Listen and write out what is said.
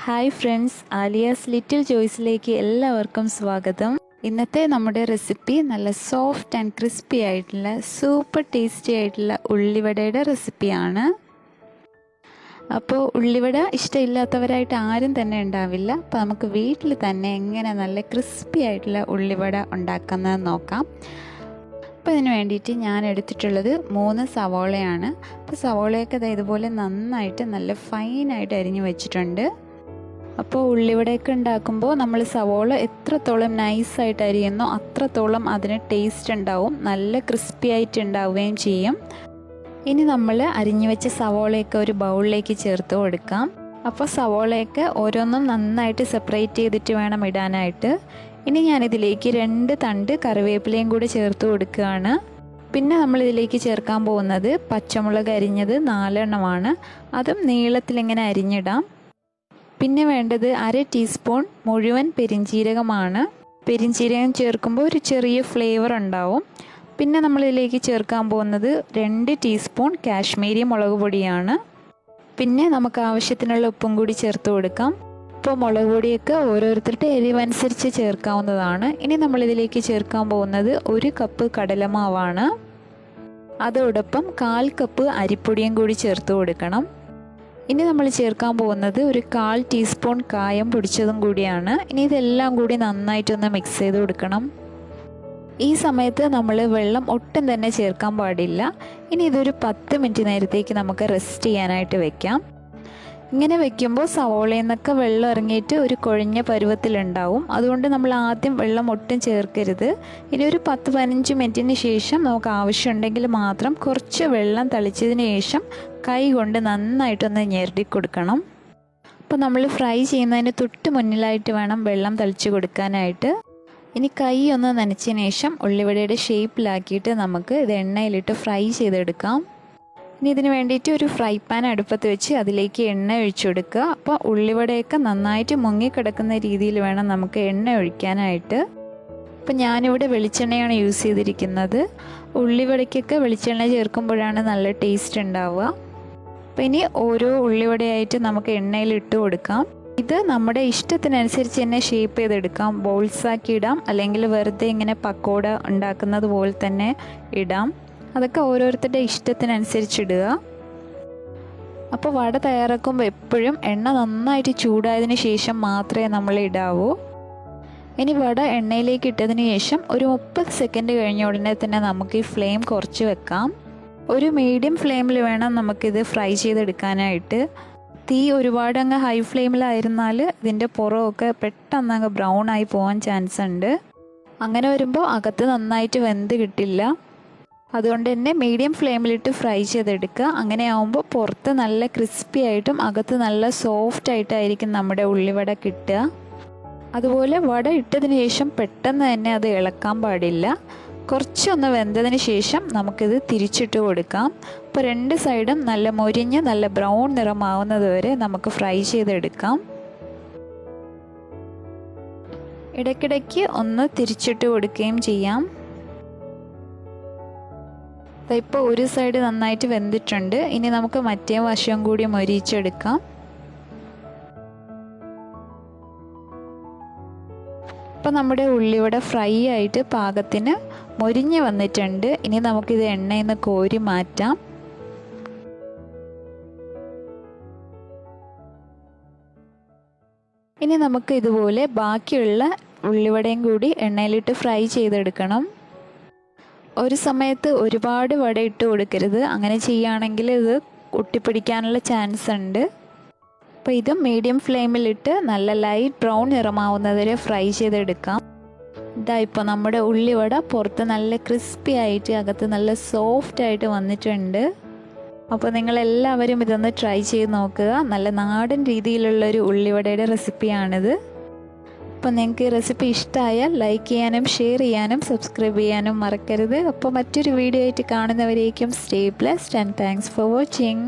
Hi friends, Aaliya's little ചോയ്സിലേക്ക് എല്ലാവർക്കും സ്വാഗതം. ഇന്നത്തെ നമ്മുടെ റെസിപ്പി നല്ല സോഫ്റ്റ് ആൻഡ് ക്രിസ്പി ആയിട്ടുള്ള സൂപ്പർ ടേസ്റ്റി ആയിട്ടുള്ള ഉള്ളിവടയുടെ റെസിപ്പിയാണ്. അപ്പോൾ ഉള്ളിവട ഇഷ്ടമില്ലാത്തവരായിട്ട് ആരും തന്നെ ഉണ്ടാവില്ല. അപ്പോൾ നമുക്ക് വീട്ടിൽ തന്നെ എങ്ങനെ നല്ല ക്രിസ്പി ആയിട്ടുള്ള ഉള്ളിവട ഉണ്ടാക്കുന്നത് നോക്കാം. അപ്പോൾ ഇതിന് വേണ്ടിയിട്ട് ഞാൻ എടുത്തിട്ടുള്ളത് 3 സവോളയാണ്. അപ്പോൾ സവോളയൊക്കെ ഇതുപോലെ നന്നായിട്ട് നല്ല ഫൈനായിട്ട് അരിഞ്ഞ് വെച്ചിട്ടുണ്ട്. അപ്പോൾ ഉള്ളിവടയൊക്കെ ഉണ്ടാക്കുമ്പോൾ നമ്മൾ സവോള എത്രത്തോളം നൈസായിട്ട് അരിയുന്നോ അത്രത്തോളം അതിന് ടേസ്റ്റ് ഉണ്ടാവും, നല്ല ക്രിസ്പി ആയിട്ട് ഉണ്ടാവുകയും ചെയ്യും. ഇനി നമ്മൾ അരിഞ്ഞു വെച്ച സവോളയൊക്കെ ഒരു ബൗളിലേക്ക് ചേർത്ത് കൊടുക്കാം. അപ്പോൾ സവോളയൊക്കെ ഓരോന്നും നന്നായിട്ട് സെപ്പറേറ്റ് ചെയ്തിട്ട് വേണം ഇടാനായിട്ട്. ഇനി ഞാനിതിലേക്ക് 2 തണ്ട് കറിവേപ്പിലയും കൂടി ചേർത്ത് കൊടുക്കുകയാണ്. പിന്നെ നമ്മളിതിലേക്ക് ചേർക്കാൻ പോകുന്നത് പച്ചമുളക് അരിഞ്ഞത് 4 എണ്ണമാണ്. അതും നീളത്തിലിങ്ങനെ അരിഞ്ഞിടാം. പിന്നെ വേണ്ടത് 1/2 ടീസ്പൂൺ മുഴുവൻ പെരിഞ്ജീരകമാണ്. പെരിഞ്ജീരകം ചേർക്കുമ്പോൾ ഒരു ചെറിയ ഫ്ലേവർ ഉണ്ടാവും. പിന്നെ നമ്മളിതിലേക്ക് ചേർക്കാൻ പോകുന്നത് 2 ടീസ്പൂൺ കാശ്മീരി മുളക് പൊടിയാണ്. പിന്നെ നമുക്ക് ആവശ്യത്തിനുള്ള ഉപ്പും കൂടി ചേർത്ത് കൊടുക്കാം. ഇപ്പോൾ മുളക് പൊടിയൊക്കെ ഓരോരുത്തരുടെ എരിവനുസരിച്ച് ചേർക്കാവുന്നതാണ്. ഇനി നമ്മളിതിലേക്ക് ചേർക്കാൻ പോകുന്നത് 1 കപ്പ് കടലമാവാണ്. അതോടൊപ്പം 1/4 കപ്പ് അരിപ്പൊടിയും കൂടി ചേർത്ത് കൊടുക്കണം. ഇനി നമ്മൾ ചേർക്കാൻ പോകുന്നത് ഒരു 1/4 ടീസ്പൂൺ കായം പൊടിച്ചതും കൂടിയാണ്. ഇനി ഇതെല്ലാം കൂടി നന്നായിട്ടൊന്ന് മിക്സ് ചെയ്ത് കൊടുക്കണം. ഈ സമയത്ത് നമ്മൾ വെള്ളം ഒട്ടും തന്നെ ചേർക്കാൻ പാടില്ല. ഇനി ഇതൊരു 10 മിനിറ്റ് നേരത്തേക്ക് നമുക്ക് റെസ്റ്റ് ചെയ്യാനായിട്ട് വെക്കാം. ഇങ്ങനെ വെക്കുമ്പോൾ സവോളയിൽ നിന്നൊക്കെ വെള്ളം ഇറങ്ങിയിട്ട് ഒരു കുഴഞ്ഞ പരുവത്തിലുണ്ടാവും. അതുകൊണ്ട് നമ്മൾ ആദ്യം വെള്ളം ഒട്ടും ചേർക്കരുത്. ഇനി ഒരു 10-15 മിനിറ്റിന് ശേഷം നമുക്ക് ആവശ്യമുണ്ടെങ്കിൽ മാത്രം കുറച്ച് വെള്ളം തളിച്ചതിന് ശേഷം കൈ കൊണ്ട് നന്നായിട്ടൊന്ന് ഞെരടി കൊടുക്കണം. അപ്പോൾ നമ്മൾ ഫ്രൈ ചെയ്യുന്നതിന് തൊട്ട് മുന്നിലായിട്ട് വേണം വെള്ളം തളിച്ച് കൊടുക്കാനായിട്ട്. ഇനി കൈ ഒന്ന് നനച്ചതിന് ശേഷം ഉള്ളിവടയുടെ ഷേപ്പിലാക്കിയിട്ട് നമുക്ക് ഇത് എണ്ണയിലിട്ട് ഫ്രൈ ചെയ്തെടുക്കാം. ഇനി ഇതിന് വേണ്ടിയിട്ട് ഒരു ഫ്രൈ പാൻ അടുപ്പത്ത് വെച്ച് അതിലേക്ക് എണ്ണ ഒഴിച്ചു കൊടുക്കുക. അപ്പോൾ ഉള്ളിവടയൊക്കെ നന്നായിട്ട് മുങ്ങിക്കിടക്കുന്ന രീതിയിൽ വേണം നമുക്ക് എണ്ണ ഒഴിക്കാനായിട്ട്. അപ്പോൾ ഞാനിവിടെ വെളിച്ചെണ്ണയാണ് യൂസ് ചെയ്തിരിക്കുന്നത്. ഉള്ളിവടയ്ക്കൊക്കെ വെളിച്ചെണ്ണ ചേർക്കുമ്പോഴാണ് നല്ല ടേസ്റ്റ് ഉണ്ടാവുക. അപ്പോൾ ഇനി ഓരോ ഉള്ളിവടയായിട്ട് നമുക്ക് എണ്ണയിൽ ഇട്ട് കൊടുക്കാം. ഇത് നമ്മുടെ ഇഷ്ടത്തിനനുസരിച്ച് തന്നെ ഷേപ്പ് ചെയ്തെടുക്കാം. ബോൾസാക്കി ഇടാം, അല്ലെങ്കിൽ വെറുതെ ഇങ്ങനെ പക്കോട ഉണ്ടാക്കുന്നത് പോലെ തന്നെ ഇടാം. അതൊക്കെ ഓരോരുത്തരുടെ ഇഷ്ടത്തിനനുസരിച്ചിടുക. അപ്പോൾ വട തയ്യാറാക്കുമ്പോൾ എപ്പോഴും എണ്ണ നന്നായിട്ട് ചൂടായതിന് ശേഷം മാത്രമേ നമ്മൾ ഇടാവൂ. ഇനി വട എണ്ണയിലേക്ക് ഇട്ടതിന് ശേഷം ഒരു 30 സെക്കൻഡ് കഴിഞ്ഞ ഉടനെ തന്നെ നമുക്ക് ഈ ഫ്ലെയിം കുറച്ച് വെക്കാം. ഒരു മീഡിയം ഫ്ലെയിമിൽ വേണം നമുക്കിത് ഫ്രൈ ചെയ്തെടുക്കാനായിട്ട്. തീ ഒരുപാട് അങ്ങ് ഹൈ ഫ്ലെയിമിലായിരുന്നാൽ ഇതിൻ്റെ പുറമൊക്കെ പെട്ടെന്ന് അങ്ങ് ബ്രൗൺ ആയി പോകാൻ ചാൻസ് ഉണ്ട്. അങ്ങനെ വരുമ്പോൾ അകത്ത് നന്നായിട്ട് വെന്ത് കിട്ടില്ല. അതുകൊണ്ട് തന്നെ മീഡിയം ഫ്ലെയിമിലിട്ട് ഫ്രൈ ചെയ്തെടുക്കുക. അങ്ങനെ ആകുമ്പോൾ പുറത്ത് നല്ല ക്രിസ്പി ആയിട്ടും അകത്ത് നല്ല സോഫ്റ്റ് ആയിട്ടായിരിക്കും നമ്മുടെ ഉള്ളിവട കിട്ടുക. അതുപോലെ വട ഇട്ടതിന് ശേഷം പെട്ടെന്ന് തന്നെ അത് ഇളക്കാൻ പാടില്ല. കുറച്ചൊന്ന് വെന്തതിന് ശേഷം നമുക്കിത് തിരിച്ചിട്ട് കൊടുക്കാം. അപ്പോൾ 2 സൈഡും നല്ല മൊരിഞ്ഞ് നല്ല ബ്രൗൺ നിറമാവുന്നത് വരെ നമുക്ക് ഫ്രൈ ചെയ്തെടുക്കാം. ഇടയ്ക്കിടയ്ക്ക് ഒന്ന് തിരിച്ചിട്ട് കൊടുക്കുകയും ചെയ്യാം. ഇപ്പോൾ ഒരു സൈഡ് നന്നായിട്ട് വെന്തിട്ടുണ്ട്. ഇനി നമുക്ക് മറ്റേ വശം കൂടി മൊരിച്ചെടുക്കാം. അപ്പോൾ നമ്മുടെ ഉള്ളിവട ഫ്രൈ ആയിട്ട് പാകത്തിന് മൊരിഞ്ഞ് വന്നിട്ടുണ്ട്. ഇനി നമുക്കിത് എണ്ണയിൽ നിന്ന് കോരി മാറ്റാം. ഇനി നമുക്ക് ഇതുപോലെ ബാക്കിയുള്ള ഉള്ളിവടയും കൂടി എണ്ണയിലിട്ട് ഫ്രൈ ചെയ്തെടുക്കണം. ഒരു സമയത്ത് ഒരുപാട് വട ഇട്ട് കൊടുക്കരുത്. അങ്ങനെ ചെയ്യുകയാണെങ്കിൽ ഇത് ഒട്ടിപ്പിടിക്കാനുള്ള ചാൻസ് ഉണ്ട്. അപ്പോൾ ഇത് മീഡിയം ഫ്ലെയിമിലിട്ട് നല്ല ലൈറ്റ് ബ്രൗൺ നിറമാവുന്നത് വരെ ഫ്രൈ ചെയ്തെടുക്കാം. ഇതാ ഇപ്പോൾ നമ്മുടെ ഉള്ളിവട പുറത്ത് നല്ല ക്രിസ്പി ആയിട്ട് അകത്ത് നല്ല സോഫ്റ്റ് ആയിട്ട് വന്നിട്ടുണ്ട്. അപ്പോൾ നിങ്ങളെല്ലാവരും ഇതൊന്ന് ട്രൈ ചെയ്ത് നോക്കുക. നല്ല നാടൻ രീതിയിലുള്ളൊരു ഉള്ളിവടയുടെ റെസിപ്പിയാണിത്. അപ്പോൾ നിങ്ങൾക്ക് ഈ റെസിപ്പി ഇഷ്ടമായാൽ ലൈക്ക് ചെയ്യാനും ഷെയർ ചെയ്യാനും സബ്സ്ക്രൈബ് ചെയ്യാനും മറക്കരുത്. അപ്പോൾ മറ്റൊരു വീഡിയോ ആയിട്ട് കാണുന്നവരേക്കും stay blessed and thanks for watching.